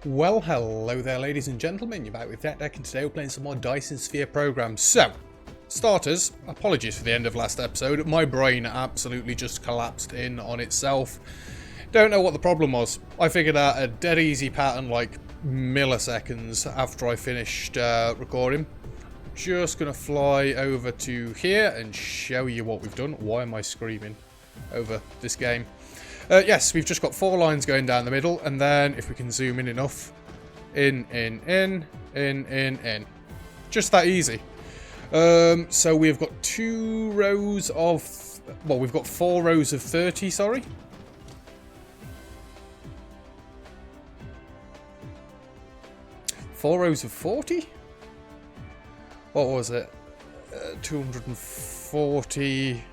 Well, hello there, ladies and gentlemen. You're back with Deck, and today we're playing some more Dyson Sphere Program. So, starters, apologies for the end of last episode. My brain absolutely just collapsed in on itself. Don't know what the problem was. I figured out a dead easy pattern like milliseconds after I finished recording. Just gonna fly over to here and show you what we've done. Why am I screaming over this game? Yes, we've just got 4 lines going down the middle, and then if we can zoom in enough, in. Just that easy. So we've got 2 rows of, well, we've got 4 rows of 30, sorry. Four rows of 40? What was it? 240...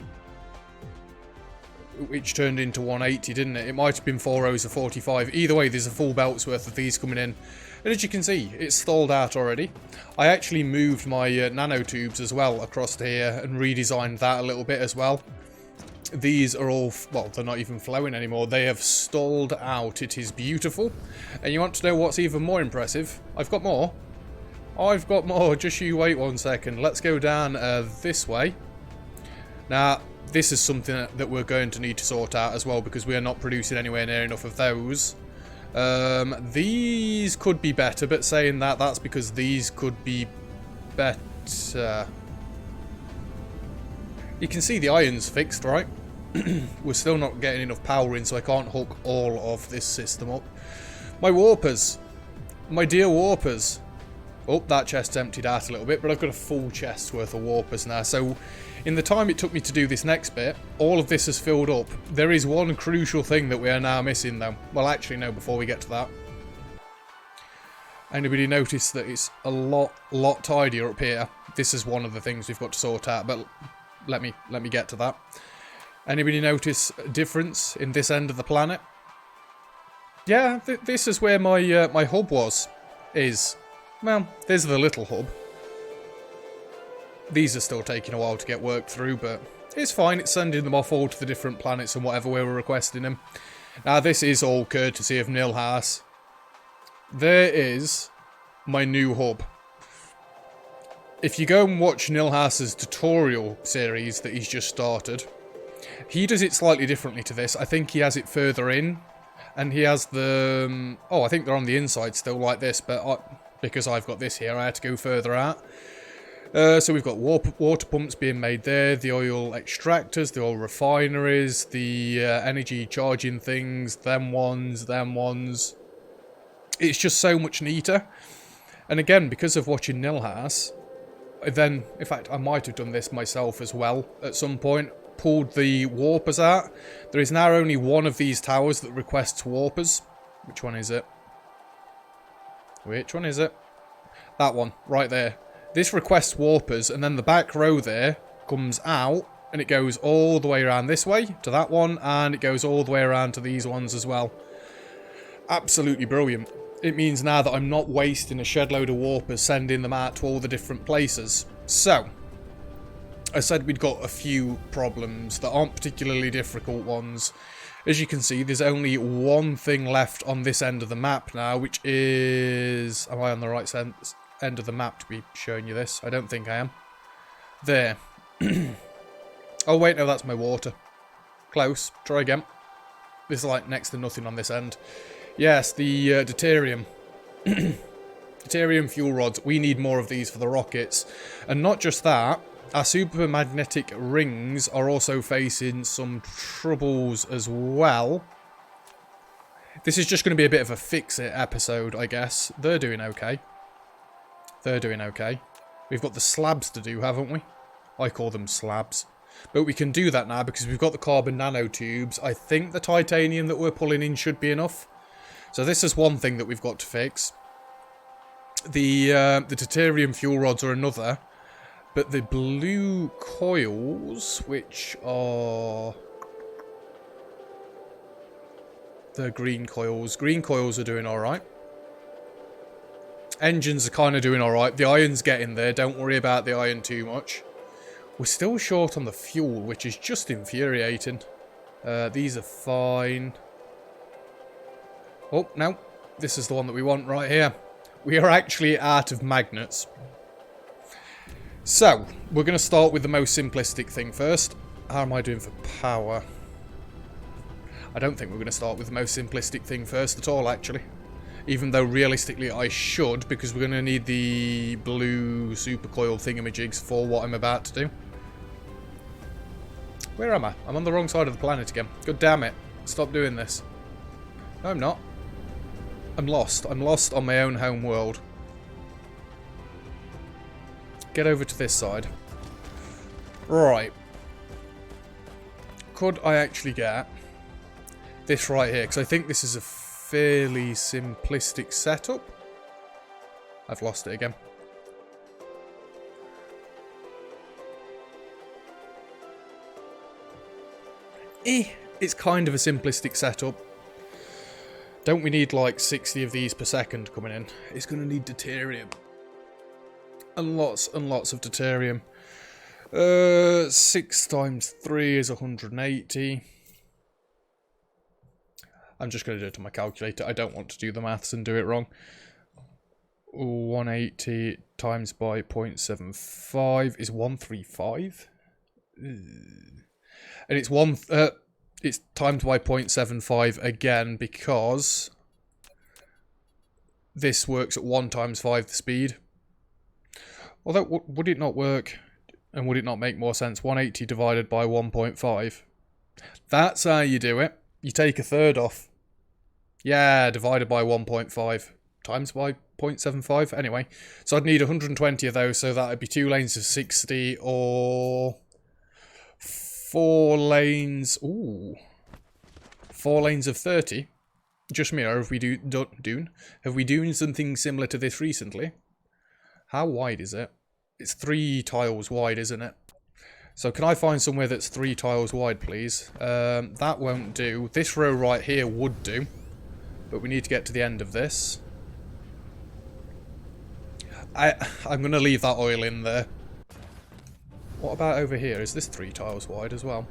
which turned into 180, didn't it? It might have been 4 rows of 45. Either way, there's a full belt's worth of these coming in. And as you can see, it's stalled out already. I actually moved my nanotubes as well across to here and redesigned that a little bit as well. These are all, well, they're not even flowing anymore. They have stalled out. It is beautiful. And you want to know what's even more impressive? I've got more. I've got more. Just you wait 1 second. Let's go down this way. Now, this is something that we're going to need to sort out as well, because we are not producing anywhere near enough of those. These could be better, but saying that, that's because these could be better. You can see the iron's fixed, right? We're still not getting enough power in, so I can't hook all of this system up. My warpers. My dear warpers. Oh, that chest's emptied out a little bit, but I've got a full chest worth of warpers now. So, in the time it took me to do this next bit, all of this has filled up. There is one crucial thing that we are now missing, though. Well, actually, no, before we get to that. Anybody notice that it's a lot tidier up here? This is one of the things we've got to sort out, but let me get to that. Anybody notice a difference in this end of the planet? Yeah, this is where my hub is. Well, there's the little hub. These are still taking a while to get worked through, but it's fine. It's sending them off all to the different planets and whatever we were requesting them. Now, this is all courtesy of Nilhas. There is my new hub. If you go and watch Nilhas's tutorial series that he's just started, he does it slightly differently to this. I think he has it further in, and he has the... oh, I think they're on the inside still like this, but because I've got this here, I had to go further out. So we've got water pumps being made there, the oil extractors, the oil refineries, the energy charging things, them ones. It's just so much neater. And again, because of watching Nilhas, then, in fact, I might have done this myself as well at some point, pulled the warpers out. There is now only one of these towers that requests warpers. Which one is it? Which one is it? That one, right there. This requests warpers, and then the back row there comes out, and it goes all the way around this way to that one, and it goes all the way around to these ones as well. Absolutely brilliant. It means now that I'm not wasting a shed load of warpers sending them out to all the different places. So, I said we'd got a few problems that aren't particularly difficult ones. As you can see, there's only one thing left on this end of the map now, which is... am I on the right end of the map to be showing you this? I don't think I am. There. Oh, wait, no, that's my water. Close. Try again. There's like next to nothing on this end. Yes, the deuterium. Deuterium fuel rods. We need more of these for the rockets. And not just that. Our supermagnetic rings are also facing some troubles as well. This is just going to be a bit of a fix-it episode, I guess. They're doing okay. They're doing okay. We've got the slabs to do, haven't we? I call them slabs. But we can do that now because we've got the carbon nanotubes. I think the titanium that we're pulling in should be enough. So this is one thing that we've got to fix. The deuterium fuel rods are another. But the blue coils, which are the green coils are doing alright. Engines are kind of doing alright. The iron's getting there. Don't worry about the iron too much. We're still short on the fuel, which is just infuriating. These are fine. Oh, no. This is the one that we want right here. We are actually out of magnets. So, we're going to start with the most simplistic thing first. How am I doing for power? I don't think we're going to start with the most simplistic thing first at all, actually. Even though, realistically, I should, because we're going to need the blue supercoil thingamajigs for what I'm about to do. Where am I? I'm on the wrong side of the planet again. God damn it. Stop doing this. No, I'm not. I'm lost. I'm lost on my own home world. Get over to this side. Right. Could I actually get this right here? Because I think this is a fairly simplistic setup. I've lost it again. It's kind of a simplistic setup. Don't we need like 60 of these per second coming in? It's going to need deuterium. And lots of deuterium. 6 times 3 is 180. I'm just going to do it on my calculator. I don't want to do the maths and do it wrong. 180 times by 0.75 is 135. And it's times by 0.75 again because this works at 1 times 5 the speed. Although, would it not work? And would it not make more sense? 180 divided by 1.5. That's how you do it. You take a third off. Yeah, divided by 1.5 times by 0.75. Anyway, so I'd need 120 of those, so that would be 2 lanes of 60 or 4 lanes. Ooh, 4 lanes of 30. Just me, or have we have we done something similar to this recently? How wide is it? It's 3 tiles wide, isn't it? So can I find somewhere that's 3 tiles wide, please? That won't do. This row right here would do. But we need to get to the end of this. I'm going to leave that oil in there. What about over here? Is this 3 tiles wide as well?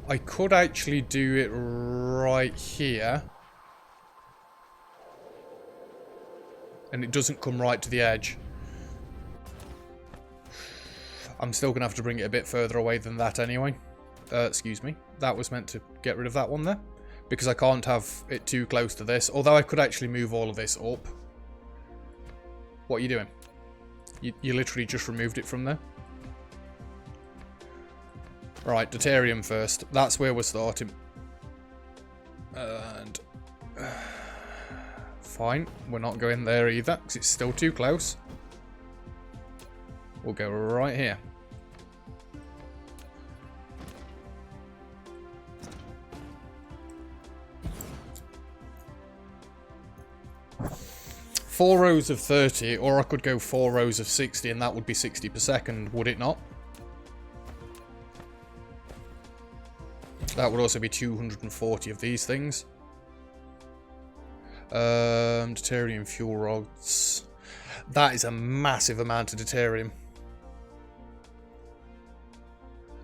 I could actually do it right here. And it doesn't come right to the edge. I'm still going to have to bring it a bit further away than that anyway. Excuse me. That was meant to get rid of that one there. Because I can't have it too close to this. Although I could actually move all of this up. What are you doing? You literally just removed it from there. Right, deuterium first. That's where we're starting. And... fine. We're not going there either, because it's still too close. We'll go right here. Four rows of 30, or I could go 4 rows of 60, and that would be 60 per second, would it not? That would also be 240 of these things. Deuterium fuel rods. That is a massive amount of deuterium.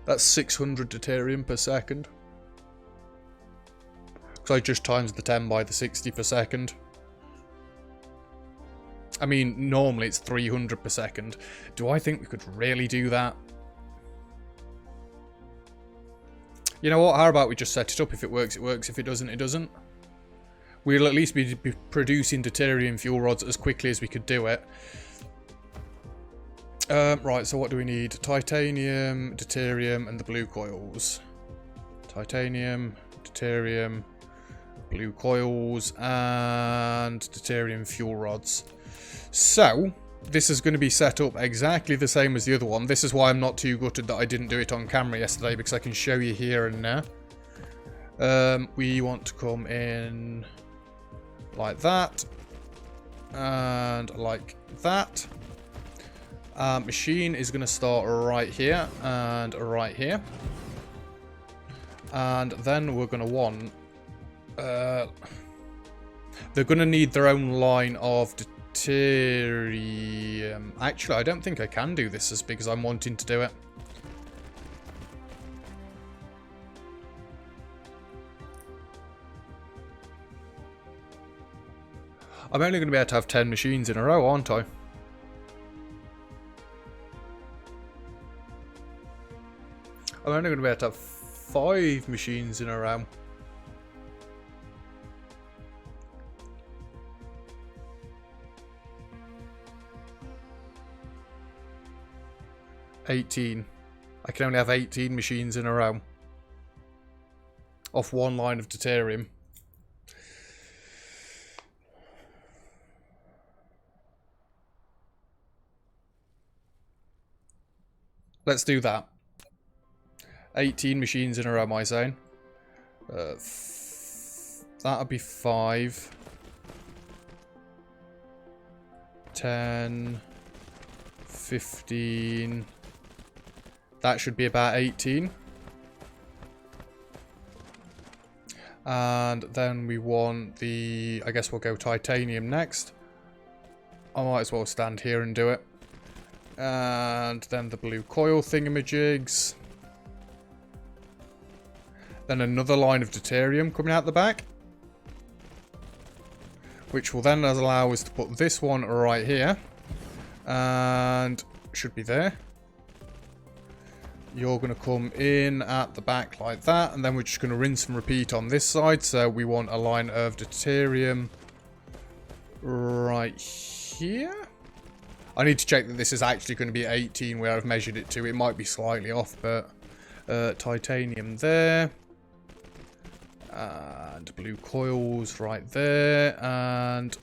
That's 600 deuterium per second. Because I just times the 10 by the 60 per second. I mean, normally it's 300 per second. Do I think we could really do that? You know what? How about we just set it up? If it works, it works. If it doesn't, it doesn't. We'll at least be producing deuterium fuel rods as quickly as we could do it. Right, so what do we need? Titanium, deuterium, and the blue coils. Titanium, deuterium, blue coils, and deuterium fuel rods. So, this is going to be set up exactly the same as the other one. This is why I'm not too gutted that I didn't do it on camera yesterday, because I can show you here and now. We want to come in like that, and like that. Machine is going to start right here, and right here. And then we're going to want... they're going to need their own line of deuterium. Actually, I don't think I can do this as big as I'm wanting to do it. I'm only going to be able to have 10 machines in a row, aren't I? I'm only going to be able to have 5 machines in a row. I can only have 18 machines in a row. Off one line of deuterium. Let's do that. 18 machines in a row, am I saying? That'll be 5. 10. 15. That should be about 18. And then we want the... I guess we'll go titanium next. I might as well stand here and do it. And then the blue coil thingamajigs. Then another line of deuterium coming out the back. Which will then allow us to put this one right here. And should be there. You're going to come in at the back like that. And then we're just going to rinse and repeat on this side. So we want a line of deuterium right here. I need to check that this is actually going to be 18 where I've measured it to. It might be slightly off, but titanium there. And blue coils right there. And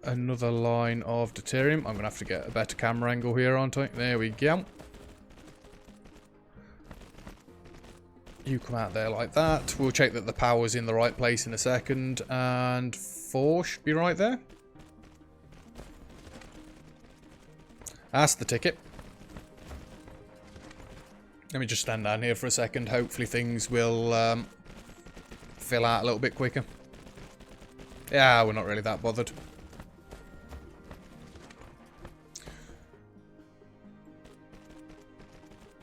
another line of deuterium. I'm going to have to get a better camera angle here, aren't I? There we go. You come out there like that. We'll check that the power's in the right place in a second. And 4 should be right there. That's the ticket. Let me just stand down here for a second. Hopefully things will fill out a little bit quicker. Yeah, we're not really that bothered.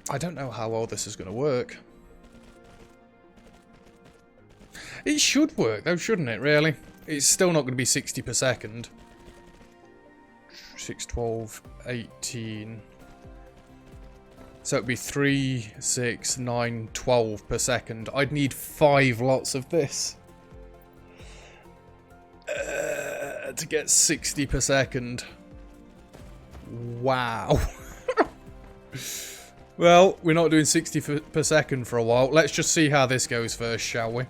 I don't know how well this is going to work. It should work though, shouldn't it, really? It's still not going to be 60 per second. 6, 12, 18. So it'd be 3, 6, 9, 12 per second. I'd need 5 lots of this. To get 60 per second. Wow. Well, we're not doing 60 per second for a while. Let's just see how this goes first, shall we?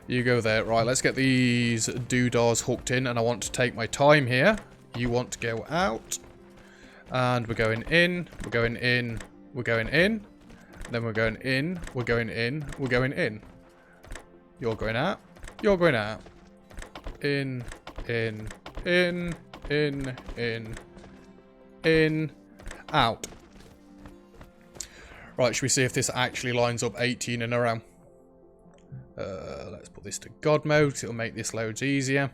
You go there. Right, let's get these doodahs hooked in. And I want to take my time here. You want to go out. And we're going in. We're going in. We're going in. Then we're going in. We're going in. We're going in. You're going out. You're going out. In. In. In. In. In. In. Out. Right, should we see if this actually lines up 18 in a row? Let's put this to God mode. It'll make this loads easier.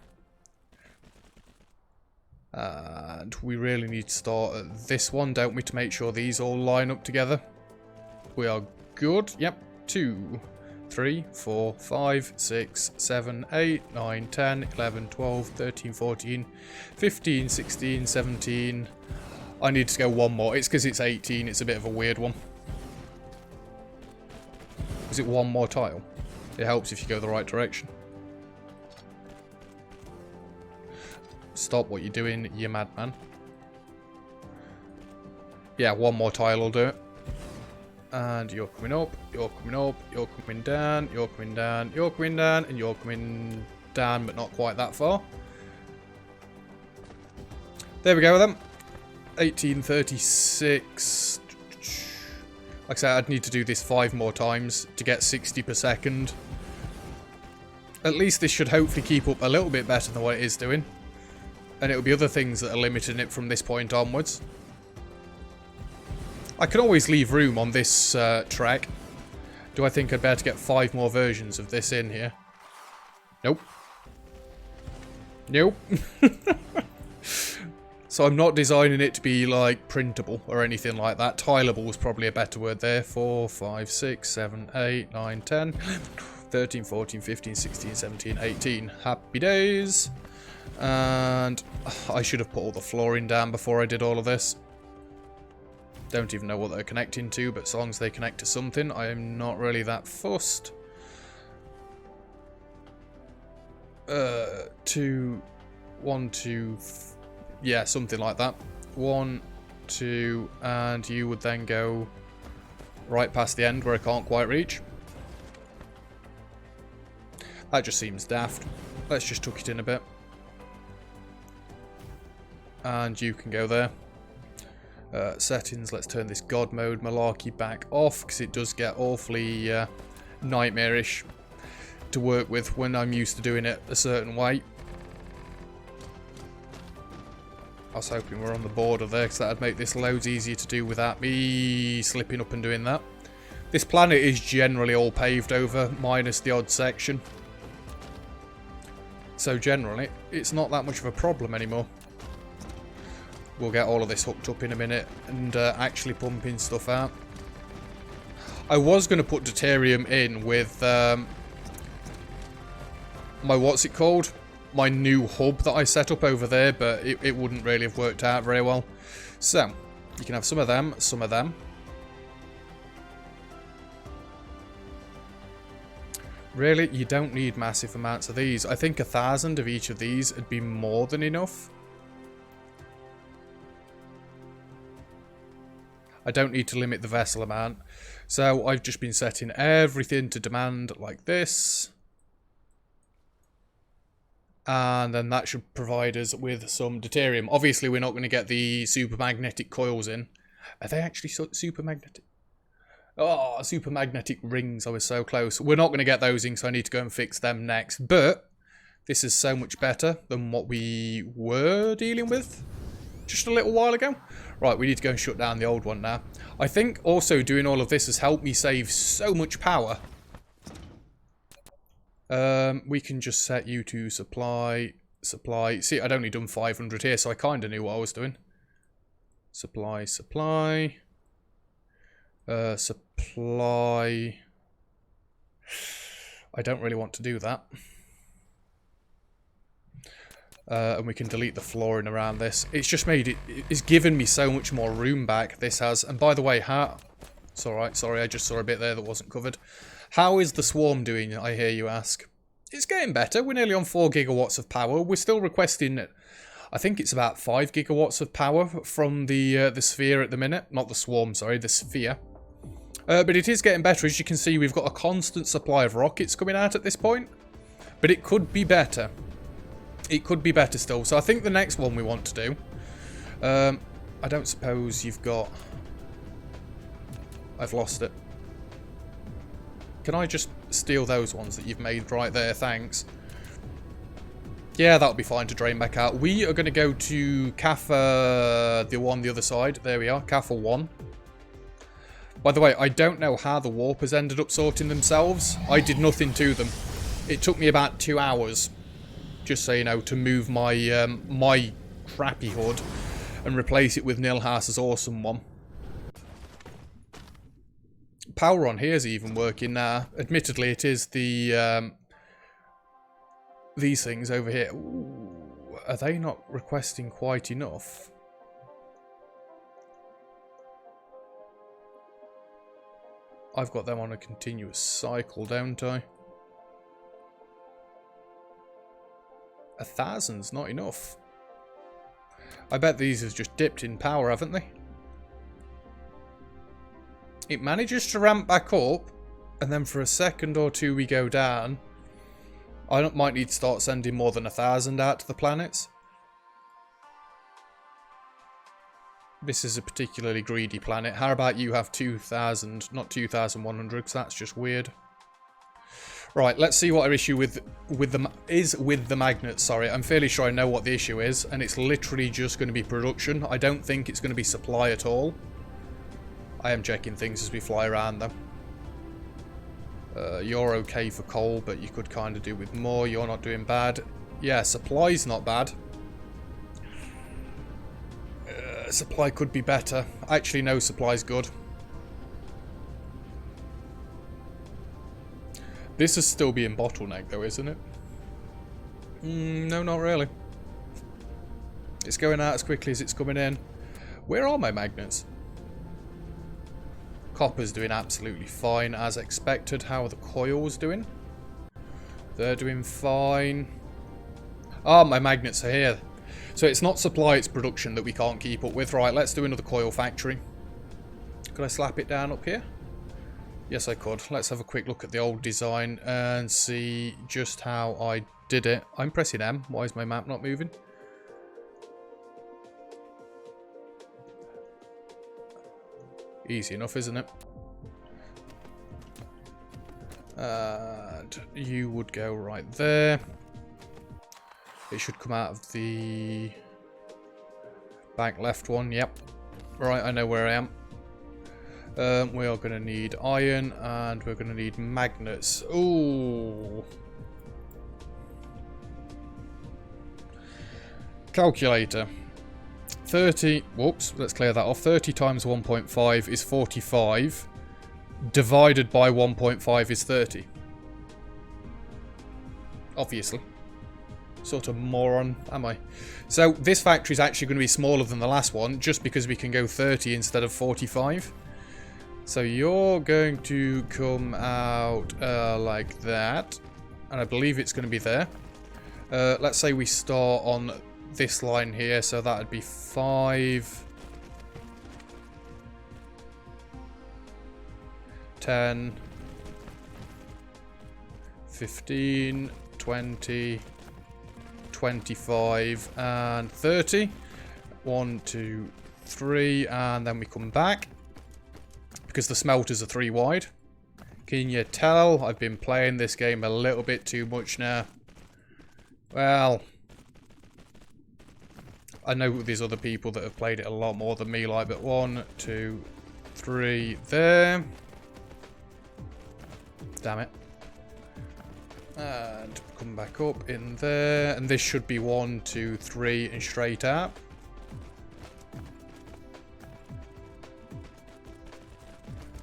And we really need to start at this one, don't we, to make sure these all line up together. We are good. Yep. 2, 3, 4, 5, 6, 7, 8, 9, 10, 11, 12, 13, 14, 15, 16, 17. I need to go one more. It's because it's 18. It's a bit of a weird one. Is it one more tile? It helps if you go the right direction. Stop what you're doing, you madman. Yeah, one more tile will do it. And you're coming up, you're coming up, you're coming down, you're coming down, you're coming down, and you're coming down, but not quite that far. There we go with them. 1836. Like I said, I'd need to do this 5 more times to get 60 per second. At least this should hopefully keep up a little bit better than what it is doing. And it'll be other things that are limiting it from this point onwards. I can always leave room on this track. Do I think I'd better get 5 more versions of this in here? Nope. Nope. So I'm not designing it to be like printable or anything like that. Tileable is probably a better word there. 4, 5, 6, 7, 8, 9, 10. 13, 14, 15, 16, 17, 18. Happy days. And I should have put all the flooring down before I did all of this. Don't even know what they're connecting to, but as long as they connect to something, I am not really that fussed. 2, 1, 2, yeah, something like that. 1, 2, and you would then go right past the end where I can't quite reach. That just seems daft. Let's just tuck it in a bit. And you can go there. Settings, let's turn this God mode malarkey back off, because it does get awfully nightmarish to work with when I'm used to doing it a certain way. I was hoping we're on the border there, because that would make this loads easier to do without me slipping up and doing that. This planet is generally all paved over, minus the odd section. So generally, it's not that much of a problem anymore. We'll get all of this hooked up in a minute and actually pumping stuff out. I was going to put deuterium in with my, what's it called? My new hub that I set up over there, but it wouldn't really have worked out very well. So, you can have some of them, some of them. Really, you don't need massive amounts of these. I think 1,000 of each of these would be more than enough. I don't need to limit the vessel amount. So I've just been setting everything to demand like this. And then that should provide us with some deuterium. Obviously, we're not going to get the supermagnetic coils in. Are they actually supermagnetic? Oh, supermagnetic rings. I was so close. We're not going to get those in, so I need to go and fix them next. But this is so much better than what we were dealing with just a little while ago. Right, we need to go and shut down the old one now. I think also doing all of this has helped me save so much power. We can just set you to supply. See, I'd only done 500 here, so I kind of knew what I was doing. Supply. Supply. I don't really want to do that. And we can delete the flooring around this. It's just made it... It's given me so much more room back, this has. And by the way, it's alright, sorry, I just saw a bit there that wasn't covered. How is the swarm doing, I hear you ask? It's getting better. We're nearly on 4 gigawatts of power. We're still requesting... I think it's about 5 gigawatts of power from the sphere at the minute. Not the swarm, sorry, the sphere. But it is getting better. As you can see, we've got a constant supply of rockets coming out at this point. But it could be better. It could be better still. So I think the next one we want to do... I don't suppose you've got... I've lost it. Can I just steal those ones that you've made right there? Thanks. Yeah, that'll be fine to drain back out. We are going to go to CAFA, the one the other side. There we are, CAFA 1. By the way, I don't know how the warpers ended up sorting themselves. I did nothing to them. It took me about 2 hours, just so you know, to move my my crappy hood and replace it with Nilhouse's awesome one. Power on here is even working now. Admittedly, it is the these things over here. Ooh, are they not requesting quite enough? I've got them on a continuous cycle, don't I? 1,000's not enough. I bet these have just dipped in power, haven't they? It manages to ramp back up, and then for a second or two we go down. I might need to start sending more than 1,000 out to the planets. This is a particularly greedy planet. How about you have 2,000, not 2,100, because that's just weird. Right, let's see what our issue with the magnets. Sorry, I'm fairly sure I know what the issue is, and it's literally just going to be production. I don't think it's going to be supply at all. I am checking things as we fly around them. You're okay for coal, but you could kind of do with more. You're not doing bad. Yeah, supply's not bad. Supply could be better. Actually, no, supply's good. This is still being bottlenecked though, isn't it? No, not really. It's going out as quickly as it's coming in. Where are my magnets? Copper's doing absolutely fine as expected. How are the coils doing? They're doing fine. Ah, my magnets are here. So it's not supply, it's production that we can't keep up with. Right, let's do another coil factory. Could I slap it down up here? Yes, I could. Let's have a quick look at the old design and see just how I did it. I'm pressing M. Why is my map not moving? Easy enough, isn't it? And you would go right there. It should come out of the back left one. Yep. Right, I know where I am. We are going to need iron and we're going to need magnets. Ooh. Calculator. 30, whoops, let's clear that off. 30 times 1.5 is 45. Divided by 1.5 is 30. Obviously. Sort of moron, am I? So this factory is actually going to be smaller than the last one, just because we can go 30 instead of 45. So you're going to come out like that. And I believe it's going to be there. Let's say we start on this line here, so that would be 5, 10, 15, 20, 25, and 30. 1, 2, 3, and then we come back. Because the smelters are 3 wide. Can you tell? I've been playing this game a little bit too much now. Well, I know there's other people that have played it a lot more than me, like, but 1, 2, 3, there. Damn it. And come back up in there. And this should be 1, 2, 3, and straight out.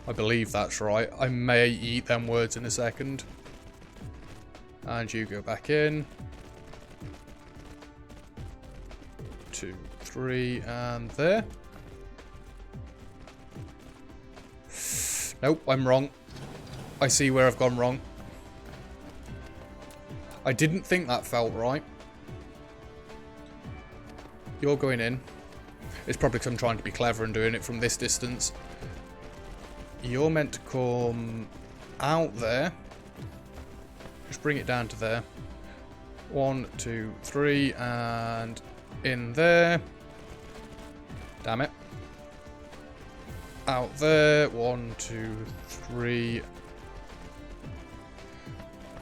I believe that's right. I may eat them words in a second. And you go back in. 2, 3, and there. Nope, I'm wrong. I see where I've gone wrong. I didn't think that felt right. You're going in. It's probably because I'm trying to be clever and doing it from this distance. You're meant to come out there. Just bring it down to there. 1, 2, 3, and in there. Damn it. Out there. 1, 2, 3.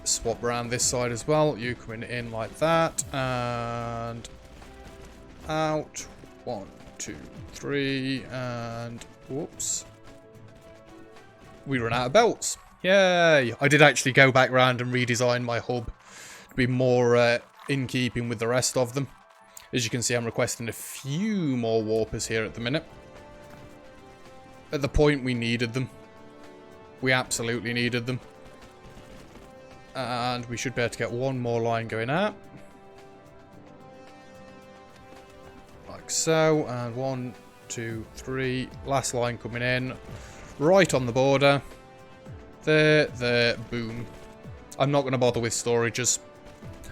Swap around this side as well. You coming in like that. And out. 1, 2, 3. And whoops. We run out of belts. Yay! I did actually go back round and redesign my hub to be more in keeping with the rest of them. As you can see, I'm requesting a few more warpers here at the minute. At the point we needed them. We absolutely needed them. And we should be able to get one more line going out. Like so. And 1, 2, 3. Last line coming in. Right on the border. There, boom. I'm not going to bother with storages.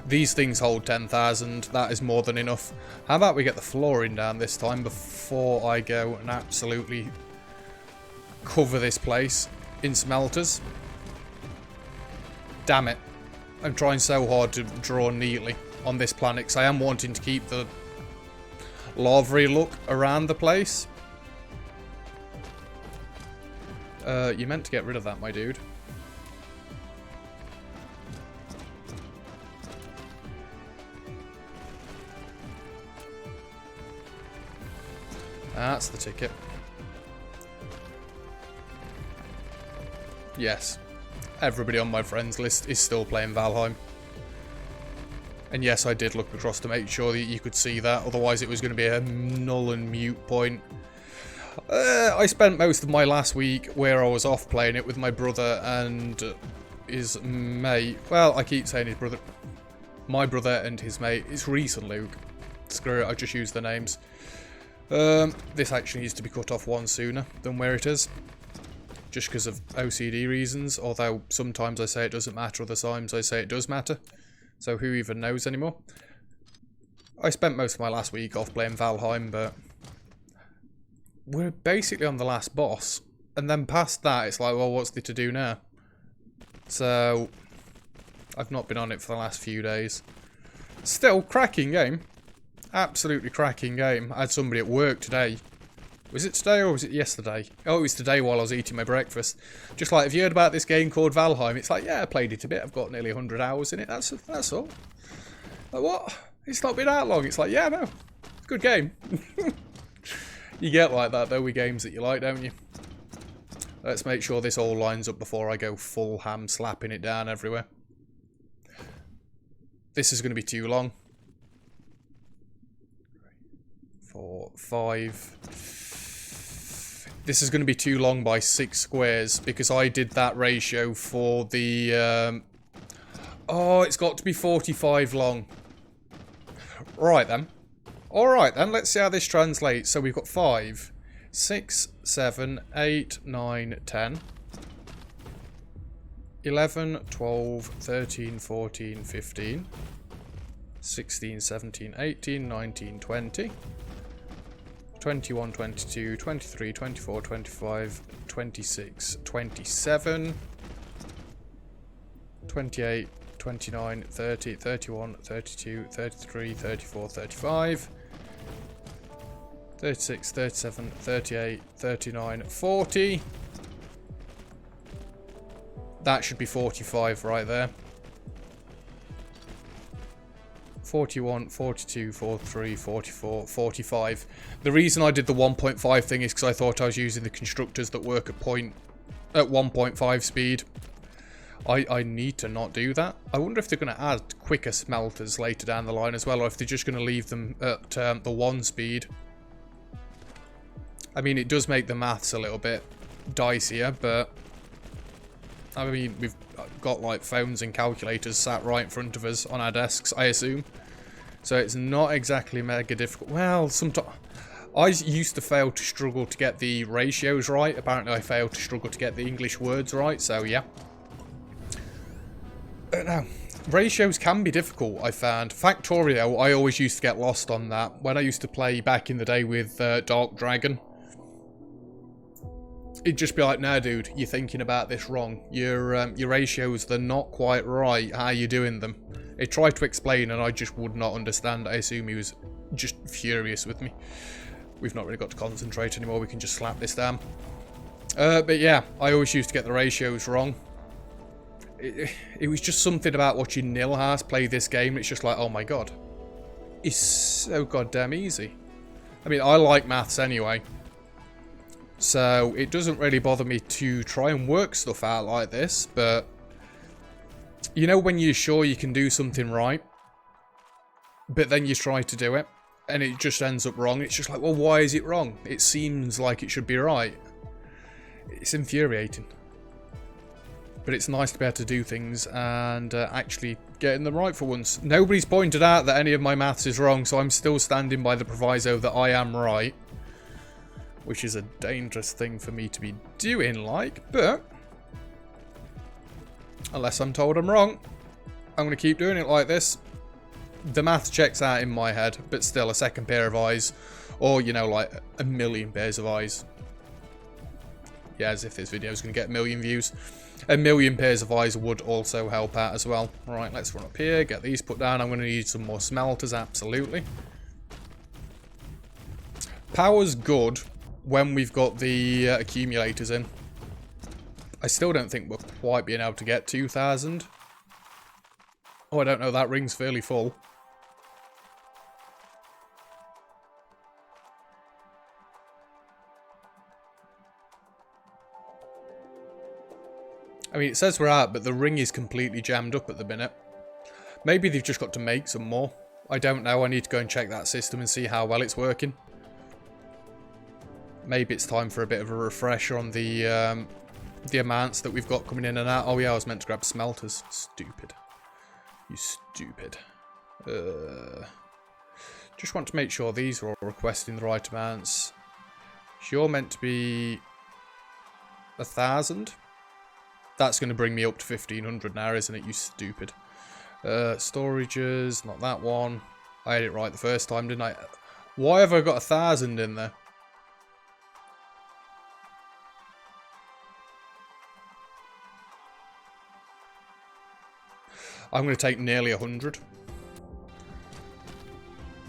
These things hold 10,000. That is more than enough. How about we get the flooring down this time before I go and absolutely cover this place in smelters. Damn it. I'm trying so hard to draw neatly on this planet because I am wanting to keep the lava look around the place. You meant to get rid of that, my dude. That's the ticket. Yes. Everybody on my friends list is still playing Valheim. And yes, I did look across to make sure that you could see that. Otherwise, it was going to be a null and mute point. I spent most of my last week where I was off playing it with my brother, and his mate. Well, I keep saying his brother. My brother and his mate. It's Reese and Luke. Screw it, I just use the names. This actually needs to be cut off one sooner than where it is. Just because of OCD reasons. Although sometimes I say it doesn't matter, other times I say it does matter. So who even knows anymore? I spent most of my last week off playing Valheim, but we're basically on the last boss. And then past that, it's like, well, what's there to do now? So I've not been on it for the last few days. Still, cracking game. Absolutely cracking game. I had somebody at work today. Was it today or was it yesterday? Oh, it was today while I was eating my breakfast. Just like, have you heard about this game called Valheim? It's like, yeah, I played it a bit. I've got nearly 100 hours in it. That's all. Like, what? It's not been that long. It's like, yeah, no. It's a good game. You get like that, though, with games that you like, don't you? Let's make sure this all lines up before I go full ham slapping it down everywhere. This is going to be too long. 4, 5. This is going to be too long by 6 squares because I did that ratio for the... Oh, it's got to be 45 long. Right then. Alright then, let's see how this translates. So we've got 5, 6, 7, 8, 9, 10, 11, 12, 13, 14, 15, 16, 17, 18, 19, 20, 21, 22, 23, 24, 25, 26, 27, 28, 29, 30, 31, 32, 33, 34, 35, 36, 37, 38, 39, 40. That should be 45 right there. 41, 42, 43, 44, 45. The reason I did the 1.5 thing is because I thought I was using the constructors that work at 1.5 speed. I need to not do that. I wonder if they're going to add quicker smelters later down the line as well, or if they're just going to leave them at the 1 speed. I mean, it does make the maths a little bit dicier, but I mean, we've got like phones and calculators sat right in front of us on our desks, I assume. So it's not exactly mega difficult. Well, sometimes I used to fail to struggle to get the ratios right. Apparently I failed to struggle to get the English words right, so yeah. Now, ratios can be difficult, I found. Factorio, I always used to get lost on that. When I used to play back in the day with Dark Dragon, it'd just be like, nah, dude, you're thinking about this wrong. Your ratios, they're not quite right. How are you doing them? He tried to explain and I just would not understand. I assume he was just furious with me. We've not really got to concentrate anymore. We can just slap this down. But yeah, I always used to get the ratios wrong. It was just something about watching Nilhas play this game. It's just like, oh my god. It's so goddamn easy. I mean, I like maths anyway. So it doesn't really bother me to try and work stuff out like this. But you know when you're sure you can do something right, but then you try to do it and it just ends up wrong. It's just like, well, why is it wrong? It seems like it should be right. It's infuriating. But it's nice to be able to do things and actually getting them right for once. Nobody's pointed out that any of my maths is wrong, so I'm still standing by the proviso that I am right. Which is a dangerous thing for me to be doing, like, but unless I'm told I'm wrong, I'm going to keep doing it like this. The math checks out in my head, but still a second pair of eyes, or, you know, like a million pairs of eyes. Yeah, as if this video is going to get a million views. A million pairs of eyes would also help out as well. Right, let's run up here, get these put down. I'm going to need some more smelters, absolutely. Power's good when we've got the accumulators in. I still don't think we're quite being able to get 2,000. Oh, I don't know, that ring's fairly full. I mean, it says we're out, but the ring is completely jammed up at the minute. Maybe they've just got to make some more. I don't know, I need to go and check that system and see how well it's working. Maybe it's time for a bit of a refresher on the the amounts that we've got coming in and out. Oh yeah, I was meant to grab smelters. Stupid. You stupid. Just want to make sure these are all requesting the right amounts. You're meant to be 1,000. That's going to bring me up to 1,500 now, isn't it? You stupid. Storages, not that one. I had it right the first time, didn't I? Why have I got 1,000 in there? I'm going to take nearly 100.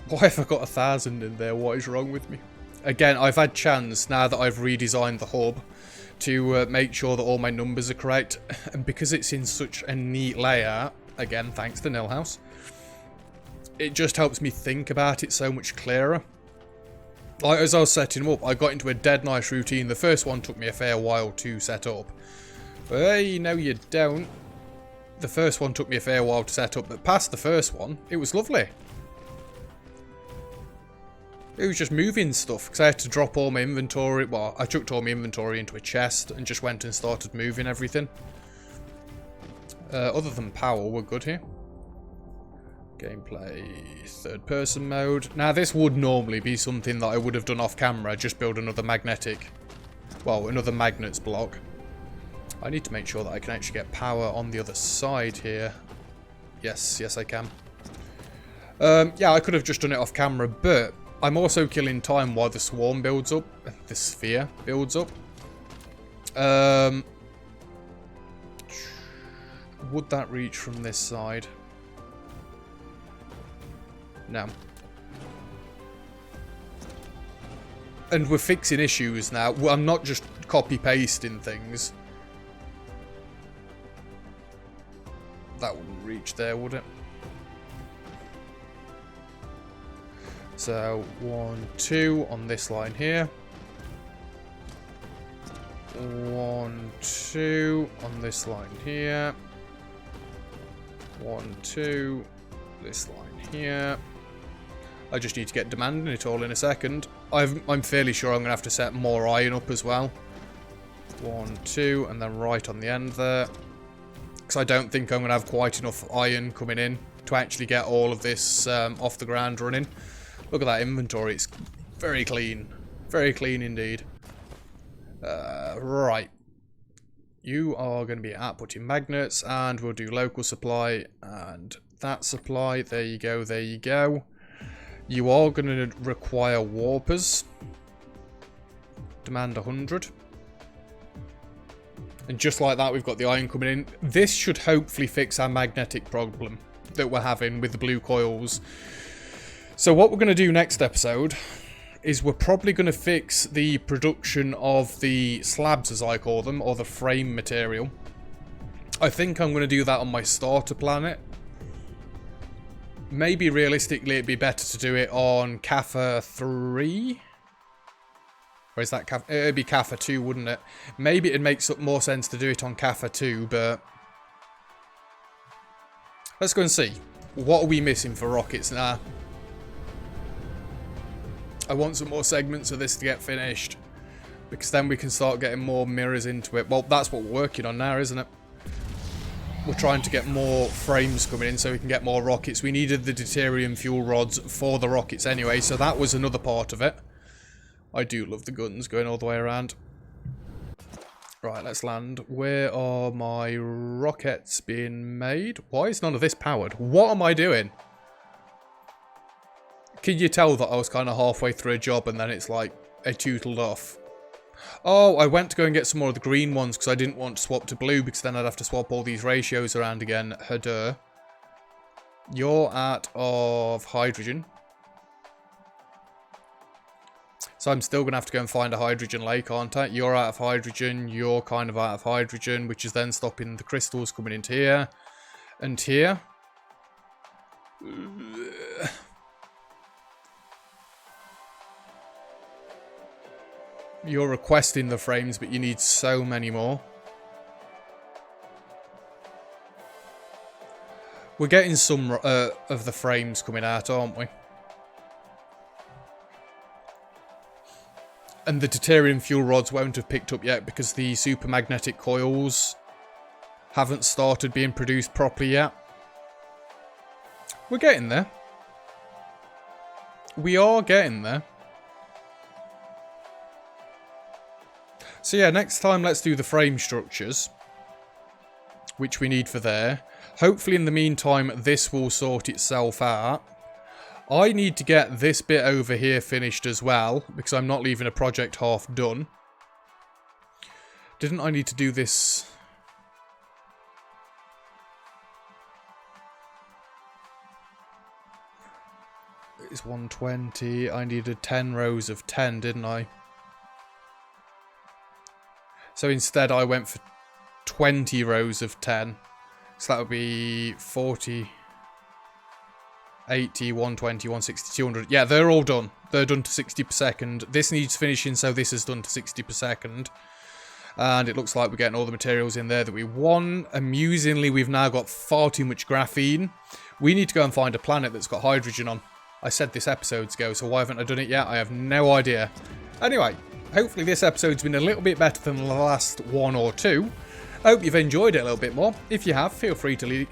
Why have I got 1,000 in there? What is wrong with me? Again, I've had chance now that I've redesigned the hub to make sure that all my numbers are correct. And because it's in such a neat layout, again, thanks to Nilhouse, it just helps me think about it so much clearer. Like, as I was setting them up, I got into a dead nice routine. The first one took me a fair while to set up. Hey, no you don't. The first one took me a fair while to set up, but past the first one, it was lovely. It was just moving stuff, because I had to drop all my inventory. Well, I chucked all my inventory into a chest and just went and started moving everything. Other than power, we're good here. Gameplay, third person mode. Now, this would normally be something that I would have done off camera, just build another magnetic, well, another magnets block. I need to make sure that I can actually get power on the other side here. Yes, yes I can. Yeah, I could have just done it off camera, but I'm also killing time while the swarm builds up, the sphere builds up. Would that reach from this side? No. And we're fixing issues now. Well, I'm not just copy-pasting things. That wouldn't reach there, would it? So, 1, 2 on this line here. 1, 2 on this line here. 1, 2, this line here. I just need to get demanding it all in a second. I'm fairly sure I'm going to have to set more iron up as well. 1, 2, and then right on the end there. Because I don't think I'm going to have quite enough iron coming in to actually get all of this off the ground running. Look at that inventory, it's very clean. Very clean indeed. Right. You are going to be outputting magnets, and we'll do local supply, and that supply. There you go, there you go. You are going to require warpers. Demand 100. And just like that, we've got the iron coming in. This should hopefully fix our magnetic problem that we're having with the blue coils. So what we're going to do next episode is we're probably going to fix the production of the slabs, as I call them, or the frame material. I think I'm going to do that on my starter planet. Maybe realistically it'd be better to do it on Kappa 3. Or is that Kappa? It'd be Kappa 2, wouldn't it? Maybe it'd make more sense to do it on Kappa 2, but let's go and see. What are we missing for rockets now? I want some more segments of this to get finished, because then we can start getting more mirrors into it. Well, that's what we're working on now, isn't it? We're trying to get more frames coming in so we can get more rockets. We needed the deuterium fuel rods for the rockets anyway, so that was another part of it. I do love the guns going all the way around. Right, let's land. Where are my rockets being made? Why is none of this powered? What am I doing? Can you tell that I was kind of halfway through a job and then it's like it tootled off? Oh, I went to go and get some more of the green ones because I didn't want to swap to blue, because then I'd have to swap all these ratios around again. Herder. You're out of hydrogen. So I'm still going to have to go and find a hydrogen lake, aren't I? You're out of hydrogen. You're kind of out of hydrogen, which is then stopping the crystals coming into here and here. You're requesting the frames, but you need so many more. We're getting some of the frames coming out, aren't we? And the deuterium fuel rods won't have picked up yet because the supermagnetic coils haven't started being produced properly yet. We're getting there. We are getting there. So yeah, next time let's do the frame structures, which we need for there. Hopefully in the meantime this will sort itself out. I need to get this bit over here finished as well, because I'm not leaving a project half done. Didn't I need to do this? It's 120. I needed 10 rows of 10, didn't I? So instead I went for 20 rows of 10. So that would be 40... 80, 120, 160, 200. Yeah, they're all done. They're done to 60 per second. This needs finishing, so this is done to 60 per second. And it looks like we're getting all the materials in there that we want. Amusingly, we've now got far too much graphene. We need to go and find a planet that's got hydrogen on. I said this episodes ago, so why haven't I done it yet? I have no idea. Anyway, hopefully this episode's been a little bit better than the last one or two. I hope you've enjoyed it a little bit more. If you have, feel free to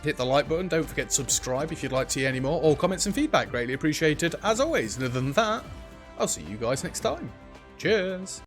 hit the like button. Don't forget to subscribe if you'd like to see any more. All comments and feedback greatly appreciated as always. And other than that, I'll see you guys next time. Cheers.